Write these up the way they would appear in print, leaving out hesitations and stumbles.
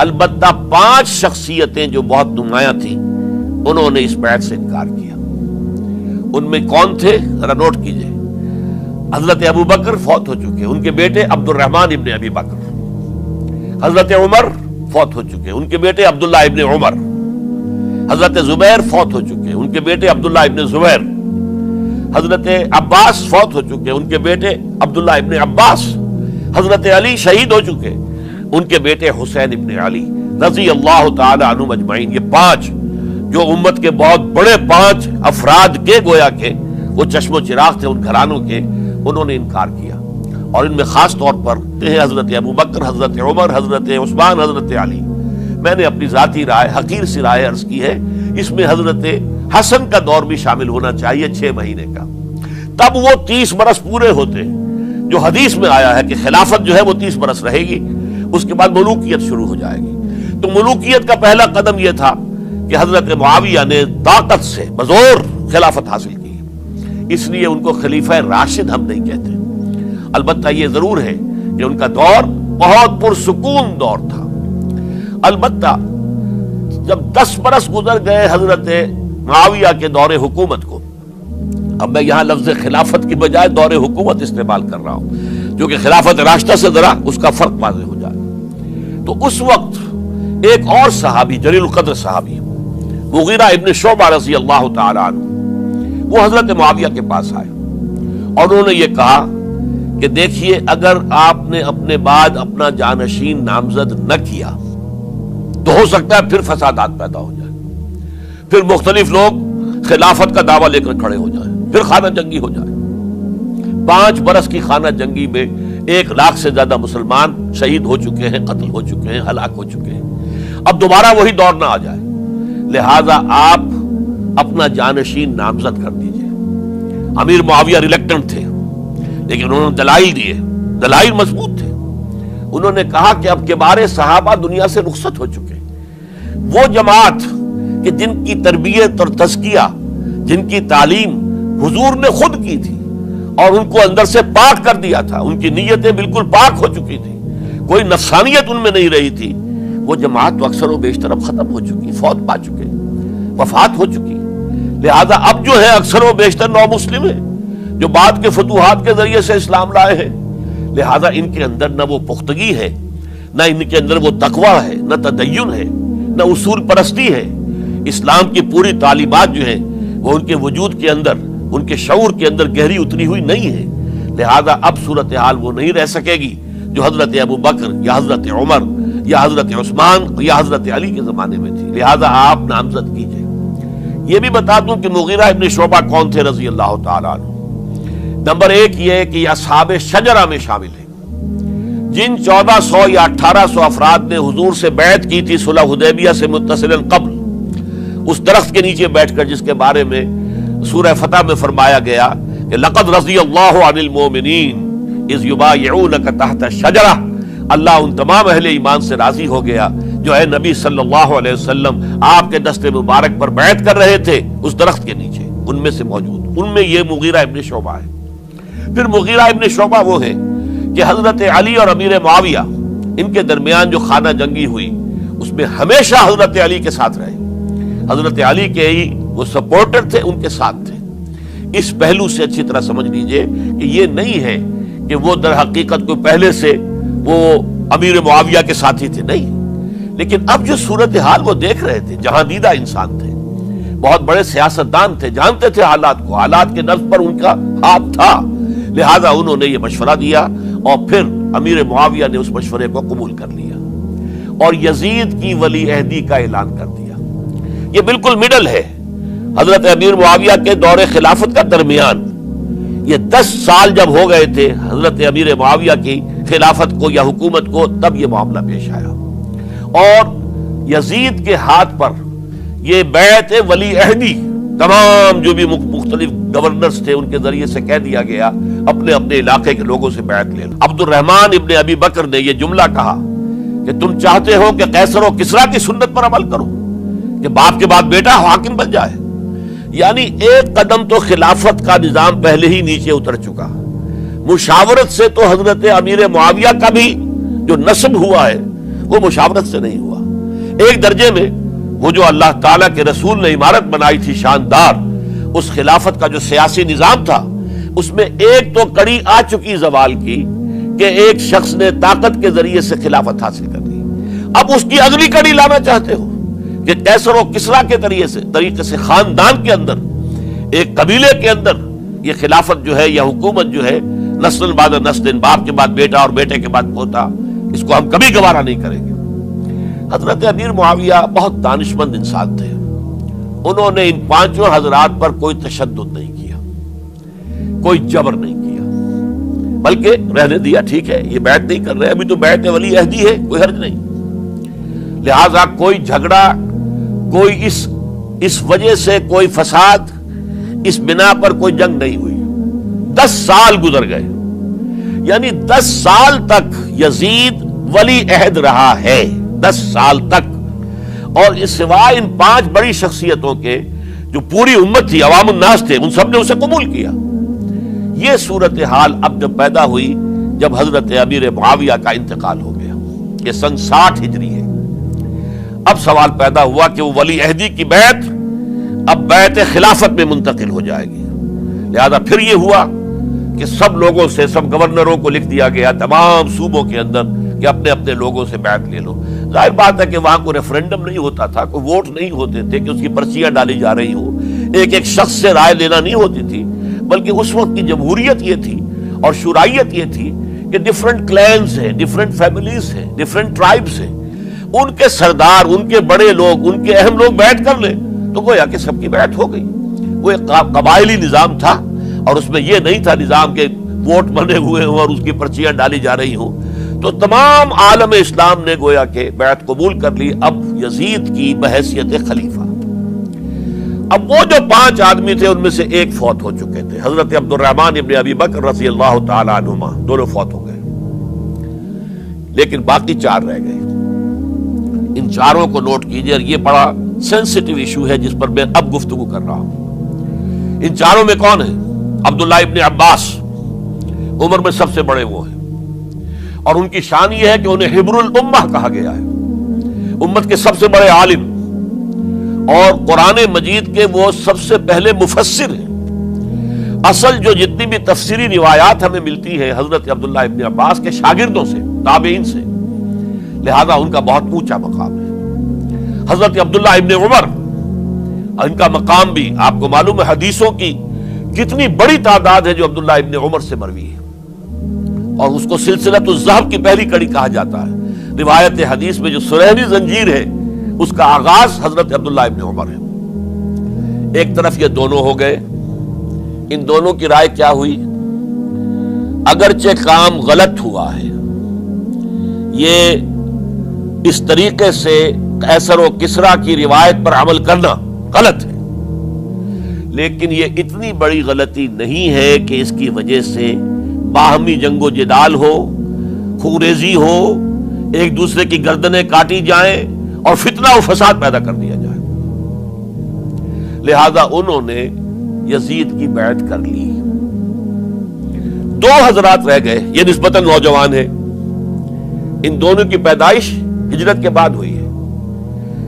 البتہ 5 شخصیتیں جو بہت نمایاں تھیں انہوں نے اس بیعت سے انکار کیا۔ ان میں کون تھے ذرا نوٹ کیجئے۔ حضرت ابو بکر فوت ہو چکے، ان کے بیٹے عبد الرحمن ابن ابی بکر۔ حضرت عمر فوت ہو چکے، ان کے بیٹے عبداللہ ابن عمر۔ حضرت زبیر فوت ہو چکے، ان کے بیٹے عبداللہ ابن زبیر۔ حضرت عباس فوت ہو چکے، ان کے بیٹے عبداللہ ابن عباس۔ حضرت علی شہید ہو چکے، ان کے بیٹے حسین ابن علی رضی اللہ تعالی عنہم اجمعین۔ یہ 5 جو امت کے بہت بڑے 5 افراد کے گویا کے وہ چشم و چراغ تھے ان گھرانوں کے، انہوں نے انکار کیا۔ اور ان میں خاص طور پر حضرت ابو بکر، حضرت عمر، حضرت عثمان، حضرت علی۔ میں نے اپنی ذاتی رائے، حقیر سی رائے عرض کی ہے، اس میں حضرت حسن کا دور بھی شامل ہونا چاہیے 6 مہینے کا، تب وہ 30 برس پورے ہوتے ہیں جو حدیث میں آیا ہے کہ خلافت جو ہے وہ 30 برس رہے گی، اس کے بعد ملوکیت شروع ہو جائے گی۔ تو ملوکیت کا پہلا قدم یہ تھا کہ حضرت معاویہ نے طاقت سے بزور خلافت حاصل کی، اس لیے ان کو خلیفہ راشد ہم نہیں کہتے۔ البتہ یہ ضرور ہے کہ ان کا دور بہت پرسکون دور تھا۔ البتہ جب 10 برس گزر گئے حضرت معاویہ کے دور حکومت کو، اب میں یہاں لفظ خلافت کی بجائے دور حکومت استعمال کر رہا ہوں، جو کہ خلافت راشدہ سے ذرا اس کا فرق واضح ہو جائے، تو اس وقت ایک اور صحابی، جلیل القدر صحابی مغیرہ ابن شعبہ رضی اللہ تعالی عنہ، وہ حضرت معاویہ کے پاس آئے اور انہوں نے یہ کہا کہ دیکھیے، اگر آپ نے اپنے بعد اپنا جانشین نامزد نہ کیا تو ہو سکتا ہے پھر فسادات پیدا ہو جائے، پھر مختلف لوگ خلافت کا دعویٰ لے کر کھڑے ہو جائیں، پھر خانہ جنگی ہو جائے۔ 5 برس کی خانہ جنگی میں 1 لاکھ سے زیادہ مسلمان شہید ہو چکے ہیں، قتل ہو چکے ہیں، ہلاک ہو چکے ہیں۔ اب دوبارہ وہی دور نہ آ جائے، لہذا آپ اپنا جانشین نامزد کر دیجئے۔ امیر معاویہ ریلیکٹنٹ تھے، لیکن انہوں نے دلائل دیے، دلائل مضبوط تھے۔ انہوں نے کہا کہ اب کبار صحابہ دنیا سے رخصت ہو چکے، وہ جماعت کہ جن کی تربیت اور تزکیہ، جن کی تعلیم حضور نے خود کی تھی اور ان کو اندر سے پاک کر دیا تھا، ان کی نیتیں بالکل پاک ہو چکی تھی، کوئی نفسانیت ان میں نہیں رہی تھی، وہ جماعت تو اکثر و بیشتر اب ختم ہو چکی، فوت پا چکے، وفات ہو چکی۔ لہذا اب جو ہے اکثر و بیشتر نو مسلم ہیں جو بعد کے فتوحات کے ذریعے سے اسلام لائے ہیں، لہذا ان کے اندر نہ وہ پختگی ہے، نہ ان کے اندر وہ تقویٰ ہے، نہ تدین ہے، نہ اصول پرستی ہے۔ اسلام کی پوری تعلیمات جو ہیں وہ ان کے وجود کے اندر، ان کے شعور کے اندر گہری اتری ہوئی نہیں ہے، لہذا اب صورتحال وہ نہیں رہ سکے گی جو حضرت ابو بکر یا حضرت عمر یا حضرت عثمان یا حضرت علی کے زمانے میں تھی، لہذا آپ نامزد کیجئے۔ یہ بھی بتا دوں کہ مغیرہ ابن شعبہ کون تھے رضی اللہ تعالیٰ عنہ۔ نمبر 1 یہ ہے کہ یہ اصحاب شجرہ میں شامل ہیں، جن 1400 یا 1800 افراد نے حضور سے بیعت کی تھی صلح حدیبیہ سے متصلاً قبل، اس درخت کے نیچے بیٹھ کر جس کے بارے میں سورہ فتح میں فرمایا گیا کہ لقد رضی اللہ عن المؤمنین اذ یبایعونک تحت الشجرہ، اللہ ان تمام اہل ایمان سے راضی ہو گیا جو ہے نبی صلی اللہ علیہ وسلم آپ کے دست مبارک پر بیعت کر رہے تھے اس درخت کے نیچے، ان میں سے موجود، ان میں یہ مغیرہ ابن شعبہ ہے۔ پھر مغیرہ ابن شعبہ وہ ہے کہ حضرت علی اور امیر معاویہ ان کے درمیان جو خانہ جنگی ہوئی اس میں ہمیشہ حضرت علی کے ساتھ رہے، حضرت علی کے ہی وہ سپورٹر تھے، ان کے ساتھ تھے۔ اس پہلو سے اچھی طرح سمجھ لیجئے کہ یہ نہیں ہے کہ وہ در حقیقت کو پہلے سے وہ امیر معاویہ کے ساتھی تھے، نہیں، لیکن اب جو صورتحال وہ دیکھ رہے تھے، جہاں دیدہ انسان تھے، بہت بڑے سیاستدان تھے، جانتے تھے حالات کو، حالات کے نبض پر ان کا ہاتھ تھا، لہذا انہوں نے یہ مشورہ دیا اور پھر امیر معاویہ نے اس مشورے کو قبول کر لیا اور یزید کی ولی عہدی کا اعلان کر دیا۔ یہ بالکل مڈل ہے حضرت امیر معاویہ کے دور خلافت کا درمیان، یہ 10 سال جب ہو گئے تھے حضرت امیر معاویہ کی خلافت کو یا حکومت کو، تب یہ معاملہ پیش آیا اور یزید کے ہاتھ پر یہ بیعت ولی عہدی تمام جو بھی مختلف گورنرز تھے ان کے ذریعے سے کہہ دیا گیا اپنے اپنے علاقے کے لوگوں سے بیعت لے لو۔ عبد الرحمن ابن ابی بکر نے یہ جملہ کہا کہ تم چاہتے ہو کہ قیصر و کسریٰ کی سنت پر عمل کرو کہ باپ کے بعد بیٹا حاکم بن جائے، یعنی ایک قدم تو خلافت کا نظام پہلے ہی نیچے اتر چکا، مشاورت سے تو حضرت امیر معاویہ کا بھی جو نسب ہوا ہے وہ مشاورت سے نہیں ہوا، ایک درجے میں وہ جو اللہ تعالیٰ کے رسول نے عمارت بنائی تھی شاندار، اس خلافت کا جو سیاسی نظام تھا، اس میں ایک تو کڑی آ چکی زوال کی کہ ایک شخص نے طاقت کے ذریعے سے خلافت حاصل کر لی. اب اس کی اگلی کڑی لانا چاہتے ہو کہ کیسر و کسریٰ کے طریقے سے خاندان کے اندر، ایک قبیلے کے اندر یہ خلافت جو ہے یا حکومت جو ہے نسل بعد نسل، باپ کے بعد بیٹا اور بیٹے کے بعد پوتا، اس کو ہم کبھی گوارا نہیں کریں گے. حضرت امیر معاویہ بہت دانشمند انسان تھے. انہوں نے ان پانچوں حضرات پر کوئی تشدد نہیں کیا، کوئی جبر نہیں کیا، بلکہ رہنے دیا. ٹھیک ہے، یہ بیعت نہیں کر رہے، ابھی تو بیعت ولی عہدی ہے، کوئی حرج نہیں. لہذا کوئی جھگڑا، کوئی اس وجہ سے کوئی فساد، اس بنا پر کوئی جنگ نہیں ہوئی. 10 سال گزر گئے، یعنی 10 سال تک یزید ولی عہد رہا ہے. 10 سال تک. اور اس سوائے ان 5 بڑی شخصیتوں کے جو پوری امت تھی، عوام الناس تھے، ان سب نے اسے قبول کیا. یہ صورتحال اب جب پیدا ہوئی جب حضرت امیر معاویہ کا انتقال ہو گیا، یہ سن 60 ہجری ہے. اب سوال پیدا ہوا کہ وہ ولی عہدی کی بیعت اب بیعت خلافت میں منتقل ہو جائے گی. لہذا پھر یہ ہوا کہ سب لوگوں سے، سب گورنروں کو لکھ دیا گیا تمام صوبوں کے اندر کہ اپنے اپنے لوگوں سے بیعت لے لو. ظاہر بات ہے کہ وہاں کوئی ریفرنڈم نہیں ہوتا تھا، کوئی ووٹ نہیں ہوتے تھے کہ اس کی پرچیاں ڈالی جا رہی ہوں، ایک ایک شخص سے رائے لینا نہیں ہوتی تھی، بلکہ اس وقت کی جمہوریت یہ تھی اور شورائیت یہ تھی کہ ڈفرنٹ کلینز ہیں، ڈفرنٹ فیملیز ہیں، ڈفرنٹ ٹرائبز ہیں، ان کے سردار، ان کے بڑے لوگ، ان کے اہم لوگ بیعت کر لیں تو گویا کہ سب کی بیعت ہو گئی. وہ ایک قبائلی نظام تھا اور اس میں یہ نہیں تھا نظام کے ووٹ بنے ہوئے ہوں اور اس کی پرچیاں ڈالی جا رہی ہوں. تو تمام عالم اسلام نے گویا کہ بیعت قبول کر لی اب یزید کی بحیثیت خلیفہ. اب وہ جو 5 آدمی تھے ان میں سے ایک فوت ہو چکے تھے، حضرت عبد الرحمن ابن ابی بکر رضی اللہ تعالی عنہما، دونوں فوت ہو گئے، لیکن باقی 4 رہ گئے. ان 4 کو نوٹ کیجئے، اور یہ بڑا سینسٹیو ایشو ہے جس پر میں اب گفتگو کر رہا ہوں. ان 4 میں کون ہیں؟ عبداللہ ابن عباس، عمر میں سب سے بڑے وہ ہیں، اور ان کی شان یہ ہے کہ انہیں حبر الامہ کہا گیا ہے، امت کے سب سے بڑے عالم، اور قرآن مجید کے وہ سب سے پہلے مفسر ہیں. اصل جو جتنی بھی تفسیری روایات ہمیں ملتی ہیں حضرت عبداللہ ابن عباس کے شاگردوں سے، تابعین سے، لہذا ان کا بہت اونچا مقام ہے. حضرت عبداللہ ابن عمر، ان کا مقام بھی آپ کو معلوم ہے، حدیثوں کی کتنی بڑی تعداد ہے جو عبداللہ ابن عمر سے مروی ہے، اور اس کو سلسلۃ الذہب کی پہلی کڑی کہا جاتا ہے. روایت حدیث میں جو سرہنی زنجیر ہے اس کا آغاز حضرت عبداللہ ابن عمر ہے. ایک طرف یہ دونوں ہو گئے، ان دونوں کی رائے کیا ہوئی؟ اگرچہ کام غلط ہوا ہے، یہ اس طریقے سے قیصر و کسریٰ کی روایت پر عمل کرنا غلط ہے، لیکن یہ اتنی بڑی غلطی نہیں ہے کہ اس کی وجہ سے باہمی جنگ و جدال ہو، خوریزی ہو، ایک دوسرے کی گردنیں کاٹی جائیں اور فتنہ و فساد پیدا کر دیا جائے. لہذا انہوں نے یزید کی بیعت کر لی. 2 حضرات رہ گئے، یہ نسبتاً نوجوان ہیں. ان دونوں کی پیدائش ہجرت کے بعد ہوئی ہے.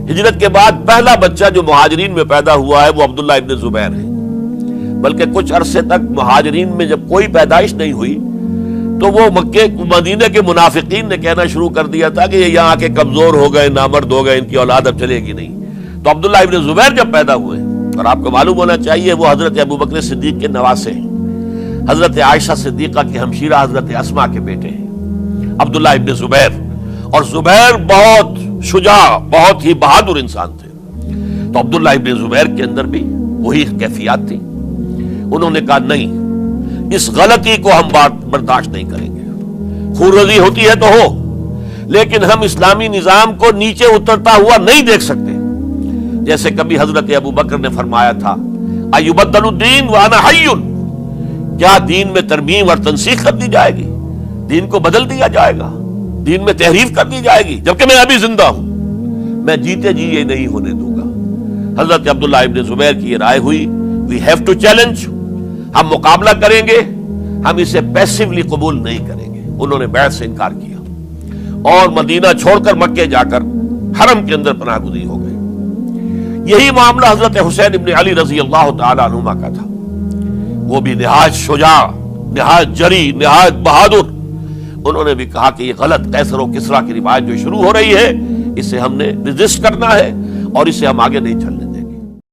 ہجرت کے بعد پہلا بچہ جو مہاجرین میں پیدا ہوا ہے وہ عبداللہ ابن زبیر ہے. بلکہ کچھ عرصے تک مہاجرین میں جب کوئی پیدائش نہیں ہوئی تو وہ مکے مدینہ کے منافقین نے کہنا شروع کر دیا تھا کہ یہ یہاں آ کے کمزور ہو گئے، نامرد ہو گئے، ان کی اولاد اب چلے گی نہیں. تو عبداللہ ابن زبیر جب پیدا ہوئے، اور آپ کو معلوم ہونا چاہیے وہ حضرت ابوبکر صدیق کے نواسے ہیں، حضرت عائشہ صدیقہ کی ہمشیرہ حضرت اسماء کے بیٹے ہیں عبداللہ ابن زبیر. اور زبیر بہت شجاع، بہت ہی بہادر انسان تھے. تو عبداللہ ابن زبیر کے اندر بھی وہی کیفیات تھی. انہوں نے کہا نہیں، اس غلطی کو ہم برداشت نہیں کریں گے. خورزی ہوتی ہے تو ہو، لیکن ہم اسلامی نظام کو نیچے اترتا ہوا نہیں دیکھ سکتے. جیسے کبھی حضرت ابو بکر نے فرمایا تھا ایبدل الدین وانا حی، کیا دین میں ترمیم اور تنسیخ کر دی جائے گی؟ دین کو بدل دیا جائے گا، دین میں تحریف کر دی جائے گی جبکہ میں ابھی زندہ ہوں؟ میں جیتے جی یہ نہیں ہونے دوں گا. حضرت عبداللہ ابن زبیر کی یہ رائے ہوئی، وی ہیو ٹو چیلنج، ہم مقابلہ کریں گے، ہم اسے پیسیولی قبول نہیں کریں گے. انہوں نے بیعت سے انکار کیا اور مدینہ چھوڑ کر مکے جا کر حرم کے اندر پناہ گزین ہو گئے۔ یہی معاملہ حضرت حسین ابن علی رضی اللہ تعالیٰ عنہما کا تھا، وہ بھی نہایت شجاع، نہایت جری، نہایت بہادر۔ انہوں نے بھی کہا کہ یہ غلط قیصر و کسریٰ کی روایت جو شروع ہو رہی ہے، اسے ہم نے ریزسٹ کرنا ہے اور اسے ہم آگے نہیں چلنے